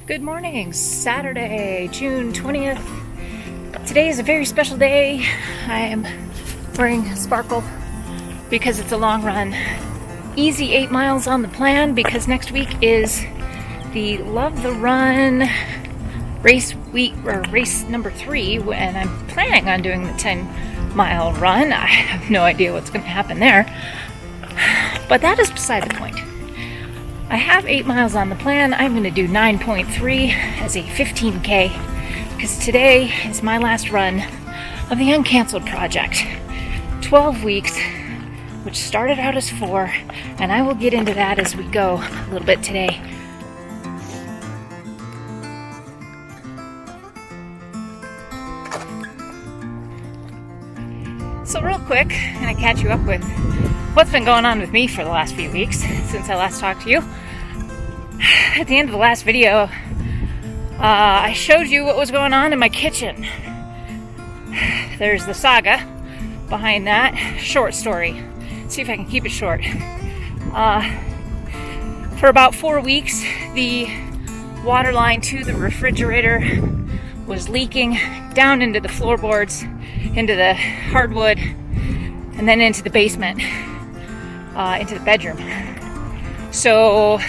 Good morning, Saturday, June 20th. Today is a very special day. I am wearing sparkle because it's a long run. Easy 8 miles on the plan because next week is the Love the Run race week, or race number 3, and I'm planning on doing the 10-mile run. I have no idea what's going to happen there, but that is beside the point. I have 8 miles on the plan. I'm going to do 9.3 as a 15K because today is my last run of the Uncanceled Project. 12 weeks, which started out as 4, and I will get into that as we go a little bit today. So real quick, can I catch you up with what's been going on with me for the last few weeks since I last talked to you. At the end of the last video, I showed you what was going on in my kitchen. There's the saga behind that. Short story. See if I can keep it short. For about 4 weeks, the water line to the refrigerator was leaking down into the floorboards, into the hardwood, and then into the basement. Into the bedroom. So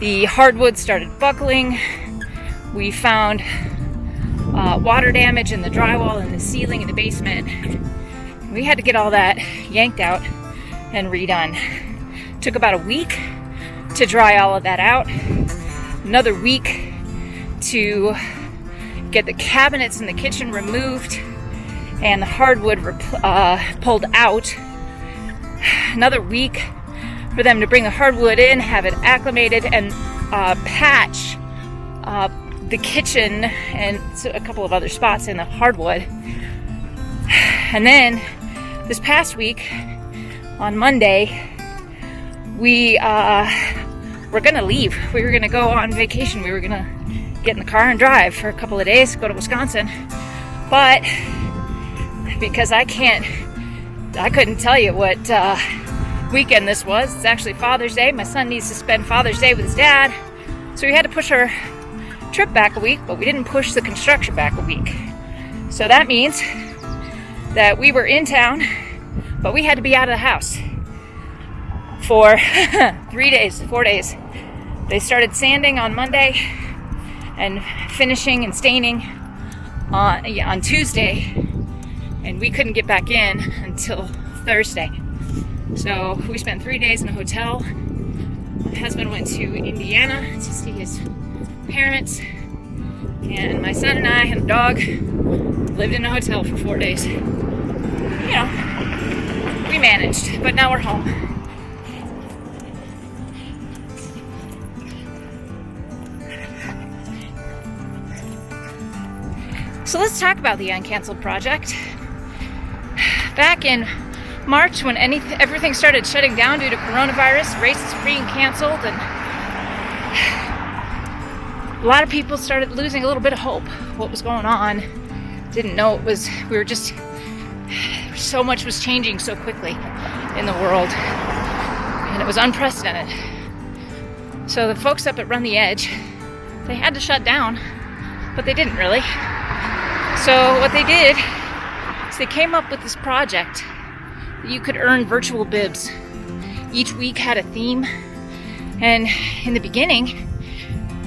the hardwood started buckling. We found water damage in the drywall and the ceiling in the basement. We had to get all that yanked out and redone. Took about a week to dry all of that out. Another week to get the cabinets in the kitchen removed and the hardwood pulled out. Another week for them to bring the hardwood in, have it acclimated, and patch the kitchen and a couple of other spots in the hardwood. And then this past week, on Monday, we were gonna leave. We were gonna go on vacation. We were gonna get in the car and drive for a couple of days, go to Wisconsin. But because I couldn't tell you what weekend this was. It's actually Father's Day. My son needs to spend Father's Day with his dad. So we had to push our trip back a week, but we didn't push the construction back a week. So that means that we were in town, but we had to be out of the house for 4 days. They started sanding on Monday and finishing and staining on Tuesday. And we couldn't get back in until Thursday. So we spent 3 days in a hotel. My husband went to Indiana to see his parents. And my son and I and the dog lived in a hotel for 4 days. You know, we managed, but now we're home. So let's talk about the Uncanceled Project. Back in March, when everything started shutting down due to coronavirus, races being canceled, and a lot of people started losing a little bit of hope. What was going on? Didn't know it was. So much was changing so quickly in the world, and it was unprecedented. So the folks up at Run the Edge, they had to shut down, but they didn't really. So what they did is they came up with this project that you could earn virtual bibs. Each week had a theme, and in the beginning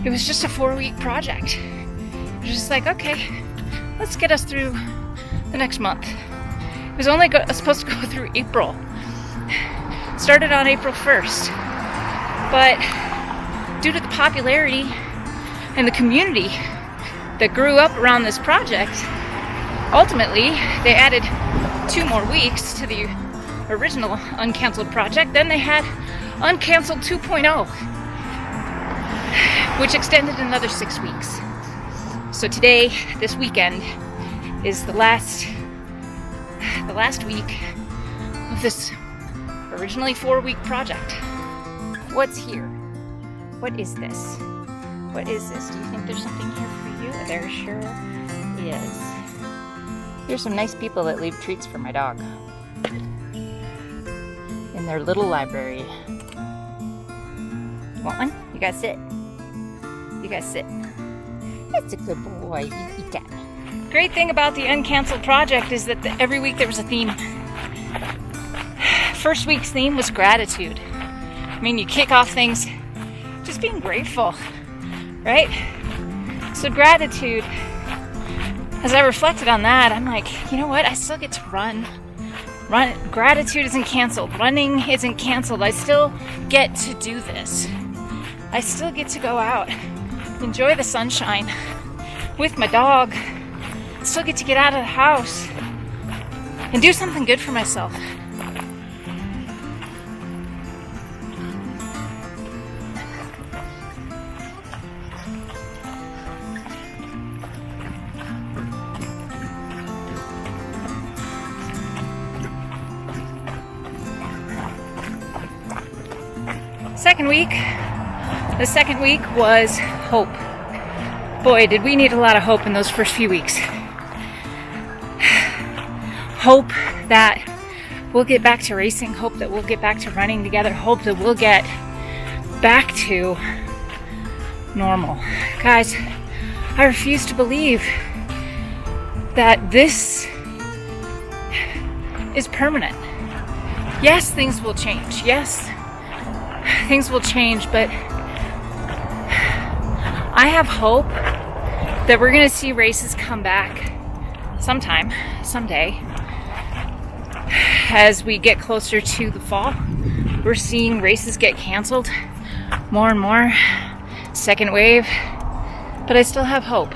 it was just a 4-week project. It was just like, okay, let's get us through the next month. It was only supposed to go through April. Started on April 1st, but due to the popularity and the community that grew up around this project, ultimately they added 2 more weeks to the original Uncanceled Project. Then they had Uncanceled 2.0, which extended another 6 weeks. So today, this weekend, is the last week of this originally 4-week project. What's here? What is this? What is this? Do you think there's something here for you? There sure is. Here's some nice people that leave treats for my dog in their little library. Want one? You gotta sit. You guys sit. That's a good boy. You eat that. Great thing about the Uncanceled Project is that every week there was a theme. First week's theme was gratitude. I mean, you kick off things just being grateful, right? So gratitude, as I reflected on that, I'm like, you know what? I still get to run. Gratitude isn't canceled. Running isn't canceled. I still get to do this. I still get to go out, enjoy the sunshine with my dog. I still get to get out of the house and do something good for myself. The second week was hope. Boy, did we need a lot of hope in those first few weeks. Hope that we'll get back to racing, hope that we'll get back to running together, hope that we'll get back to normal. Guys, I refuse to believe that this is permanent. Yes, things will change. Yes, things will change, but I have hope that we're going to see races come back sometime, someday. As we get closer to the fall, we're seeing races get canceled more and more. Second wave. But I still have hope.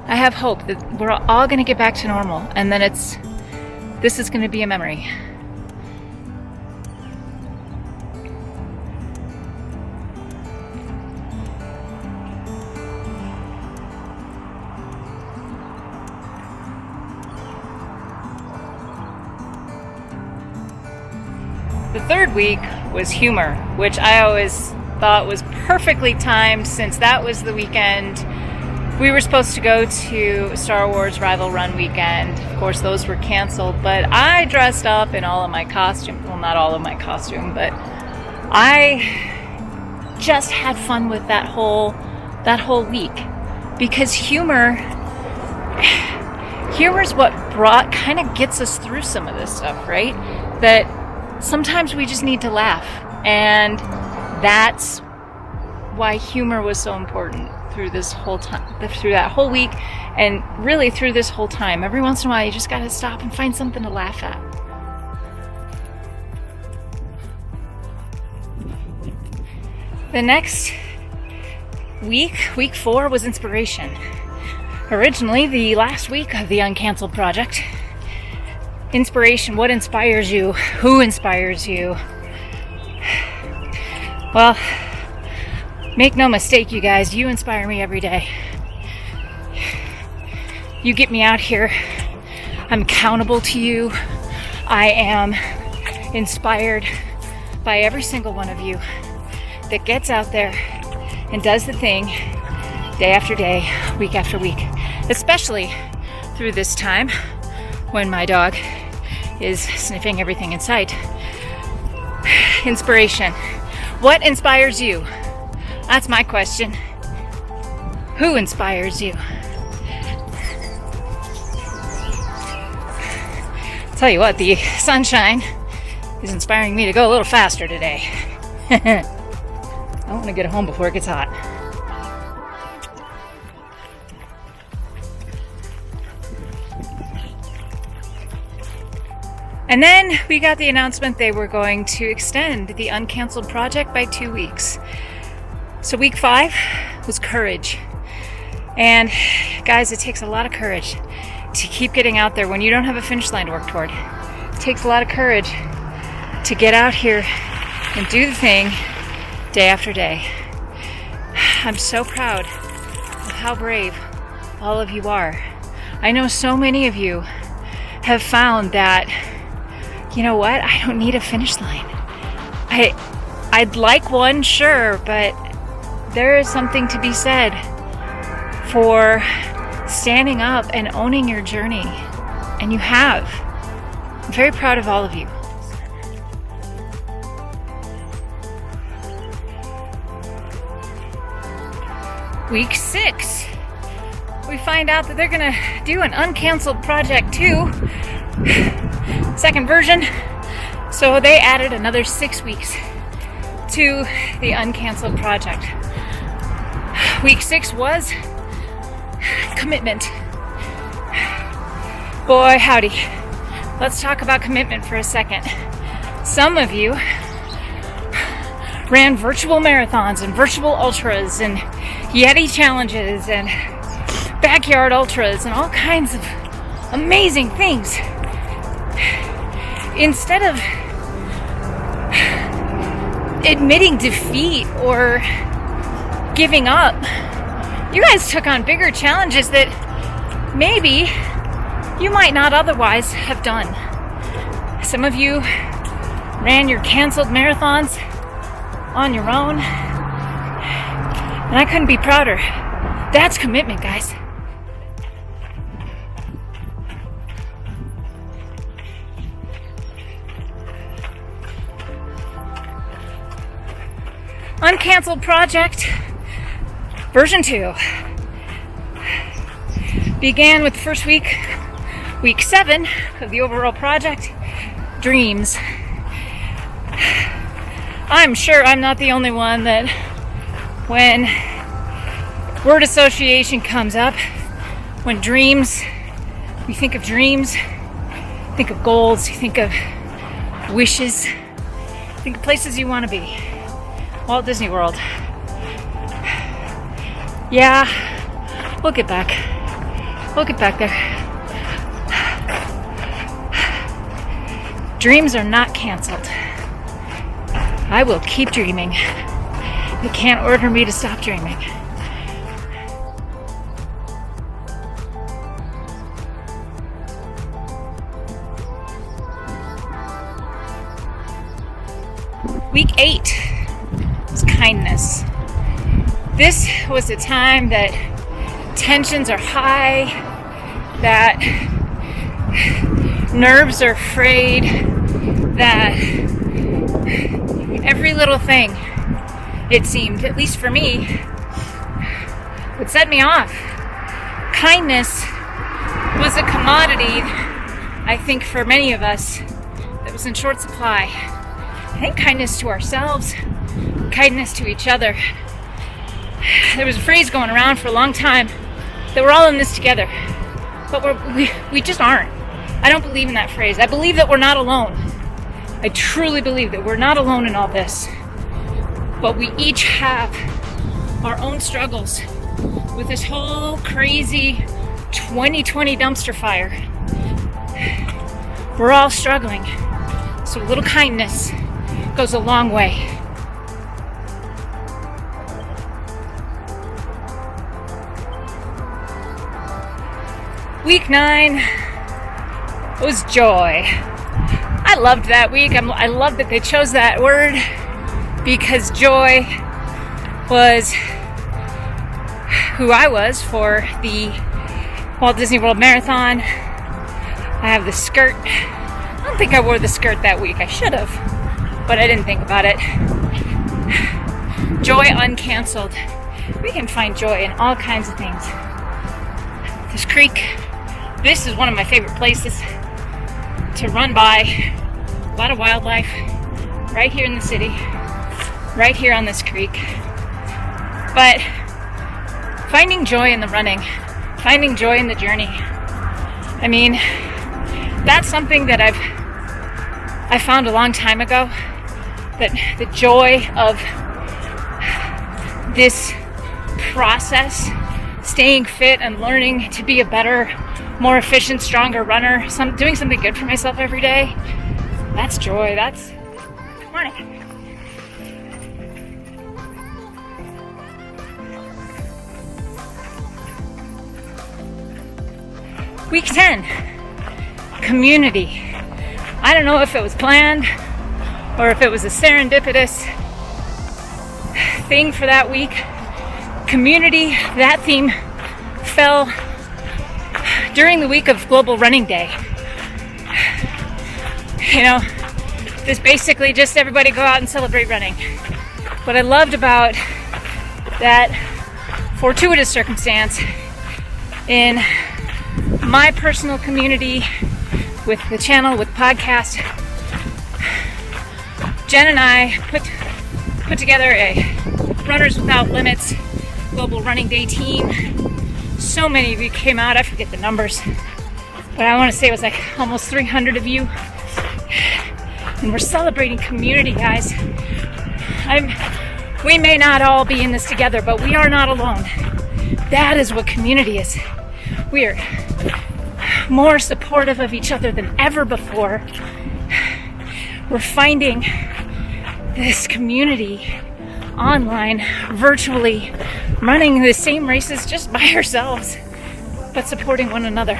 I have hope that we're all going to get back to normal, and then this is going to be a memory. The third week was humor, which I always thought was perfectly timed since that was the weekend we were supposed to go to Star Wars Rival Run weekend. Of course, those were canceled, but I dressed up in all of my costume. Well, not all of my costume, but I just had fun with that whole week because humor's what kind of gets us through some of this stuff, right? That sometimes we just need to laugh, and that's why humor was so important through this whole time, through that whole week, and really through this whole time. Every once in a while, you just gotta stop and find something to laugh at. The next week, week 4, was inspiration. Originally, the last week of the Uncanceled Project. Inspiration, what inspires you? Who inspires you? Well, make no mistake, you guys, you inspire me every day. You get me out here. I'm accountable to you. I am inspired by every single one of you that gets out there and does the thing day after day, week after week, especially through this time when my dog is sniffing everything in sight. Inspiration. What inspires you? That's my question. Who inspires you? Tell you what, the sunshine is inspiring me to go a little faster today. I want to get home before it gets hot. And then we got the announcement they were going to extend the Uncanceled Project by 2 weeks. So week 5 was courage. And guys, it takes a lot of courage to keep getting out there when you don't have a finish line to work toward. It takes a lot of courage to get out here and do the thing day after day. I'm so proud of how brave all of you are. I know so many of you have found that, you know what, I don't need a finish line. I'd like one, sure, but there is something to be said for standing up and owning your journey. And you have. I'm very proud of all of you. Week 6, we find out that they're gonna do an uncanceled project 2, second version. So they added another 6 weeks to the uncanceled project. Week 6 was commitment. Boy, howdy. Let's talk about commitment for a second. Some of you ran virtual marathons and virtual ultras and Yeti challenges and backyard ultras and all kinds of amazing things. Instead of admitting defeat or giving up, you guys took on bigger challenges that maybe you might not otherwise have done. Some of you ran your canceled marathons on your own, and I couldn't be prouder. That's commitment, guys. Uncanceled project version 2 began with the first week, week 7 of the overall project, dreams. I'm sure I'm not the only one that when word association comes up, when dreams, you think of dreams, think of goals, you think of wishes, think of places you want to be. Walt Disney World. Yeah, we'll get back. We'll get back there. Dreams are not canceled. I will keep dreaming. You can't order me to stop dreaming. Week 8 was kindness. This was a time that tensions are high, that nerves are frayed, that every little thing, it seemed, at least for me, would set me off. Kindness was a commodity, I think, for many of us, that was in short supply. I think kindness to ourselves, kindness to each other. There was a phrase going around for a long time that we're all in this together, but we just aren't. I don't believe in that phrase. I believe that we're not alone. I truly believe that we're not alone in all this, but we each have our own struggles with this whole crazy 2020 dumpster fire. We're all struggling, so a little kindness goes a long way. Week 9 was joy. I loved that week. I love that they chose that word because joy was who I was for the Walt Disney World Marathon. I have the skirt. I don't think I wore the skirt that week. I should have, but I didn't think about it. Joy uncanceled. We can find joy in all kinds of things. This creek, this is one of my favorite places to run by. A lot of wildlife right here in the city, right here on this creek. But finding joy in the running, finding joy in the journey. I mean, that's something that I found a long time ago, that the joy of this process, staying fit and learning to be a better, more efficient, stronger runner, doing something good for myself every day, that's joy. That's, come on in. Week 10, community. I don't know if it was planned or if it was a serendipitous thing for that week. Community, that theme fell during the week of Global Running Day. You know, this basically just everybody go out and celebrate running. What I loved about that fortuitous circumstance in my personal community with the channel, with podcast, Jen and I put together a Runners Without Limits Global Running Day team. So many of you came out, I forget the numbers, but I want to say it was like almost 300 of you. And we're celebrating community, guys. We may not all be in this together, but we are not alone. That is what community is. We are more supportive of each other than ever before. We're finding this community online, virtually, running the same races just by ourselves, but supporting one another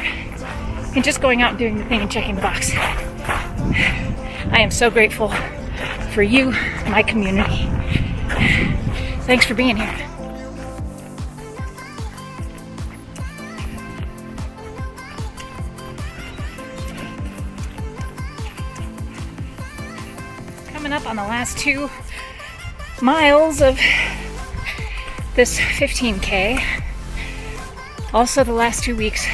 and just going out and doing the thing and checking the box. I am so grateful for you, my community. Thanks for being here. Coming up on the last 2 miles of this 15K. Also the last 2 weeks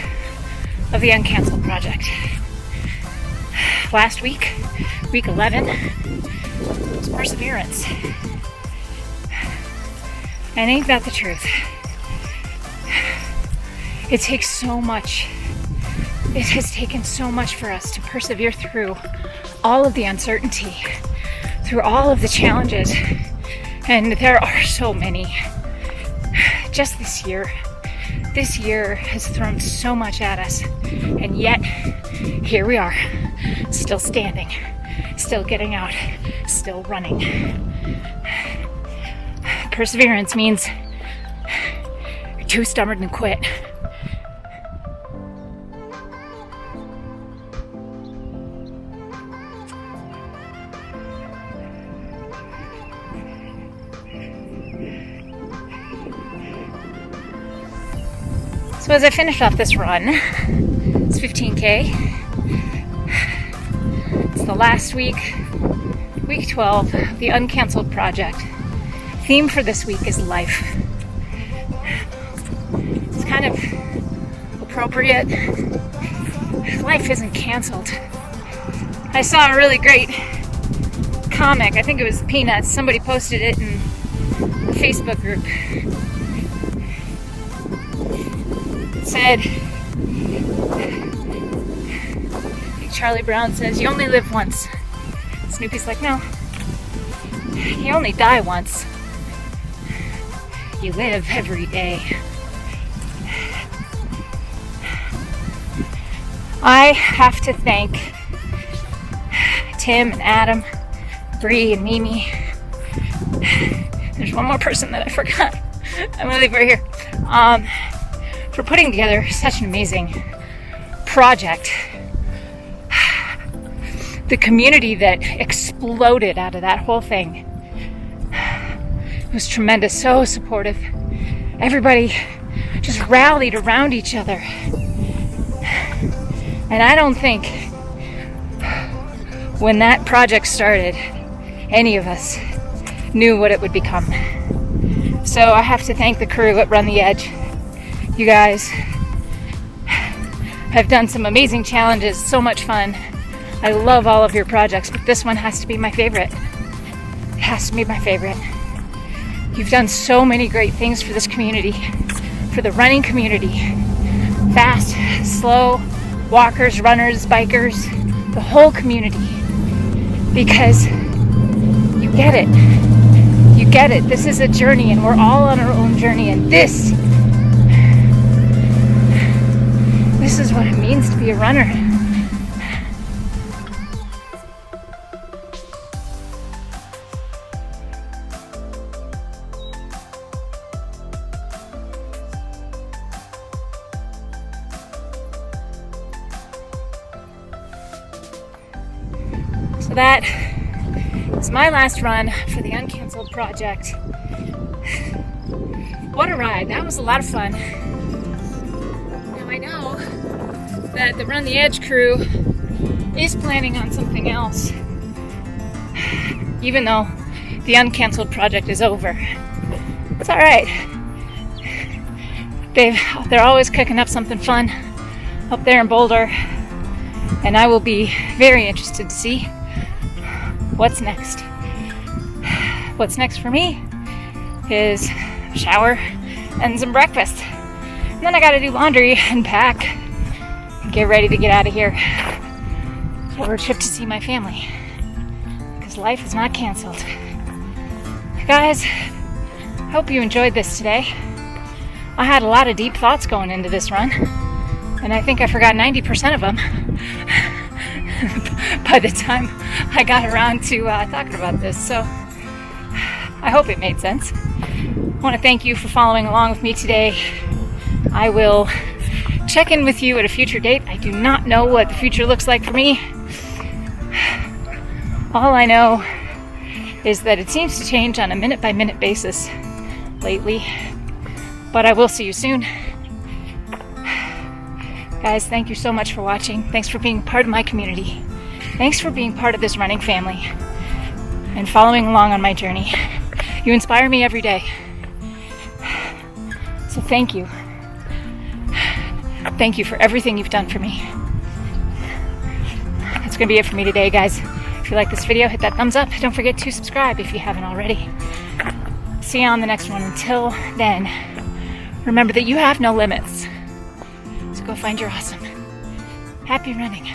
of the Uncanceled project. Last week, week 11, was perseverance. And ain't that the truth? It takes so much. It has taken so much for us to persevere through all of the uncertainty, through all of the challenges. And there are so many. Just this year has thrown so much at us. And yet, here we are, still standing, still getting out, still running. Perseverance means you're too stubborn to quit. So as I finish off this run, it's 15K. It's the last week, week 12, the Uncanceled project. Theme for this week is life. It's kind of appropriate. Life isn't canceled. I saw a really great comic, I think it was Peanuts, somebody posted it in the Facebook group. It said, like Charlie Brown says, you only live once. Snoopy's like, no, you only die once. You live every day. I have to thank Tim and Adam, Bree and Mimi. There's one more person that I forgot. I'm gonna leave right here. For putting together such an amazing project. The community that exploded out of that whole thing. It was tremendous, so supportive. Everybody just rallied around each other. And I don't think when that project started, any of us knew what it would become. So I have to thank the crew at Run the Edge. You guys have done some amazing challenges, so much fun. I love all of your projects, but this one has to be my favorite. It has to be my favorite. You've done so many great things for this community, for the running community. Fast, slow, walkers, runners, bikers, the whole community. Because you get it. You get it. This is a journey and we're all on our own journey, and this is what it means to be a runner. So that is my last run for the Uncanceled project. What a ride. That was a lot of fun. Now I know that the Run the Edge crew is planning on something else, even though the Uncanceled project is over. It's all right. They're always cooking up something fun up there in Boulder, and I will be very interested to see what's next. What's next for me is a shower and some breakfast. And then I gotta do laundry and pack and get ready to get out of here for a trip to see my family, because life is not canceled. Guys, I hope you enjoyed this today. I had a lot of deep thoughts going into this run, and I think I forgot 90% of them by the time I got around to talking about this. So I hope it made sense. I want to thank you for following along with me today. I will check in with you at a future date. I do not know what the future looks like for me. All I know is that it seems to change on a minute-by-minute basis lately. But I will see you soon. Guys, thank you so much for watching. Thanks for being part of my community. Thanks for being part of this running family and following along on my journey. You inspire me every day. So thank you. Thank you for everything you've done for me. That's going to be it for me today, guys. If you like this video, hit that thumbs up. Don't forget to subscribe if you haven't already. See you on the next one. Until then, remember that you have no limits. So go find your awesome. Happy running.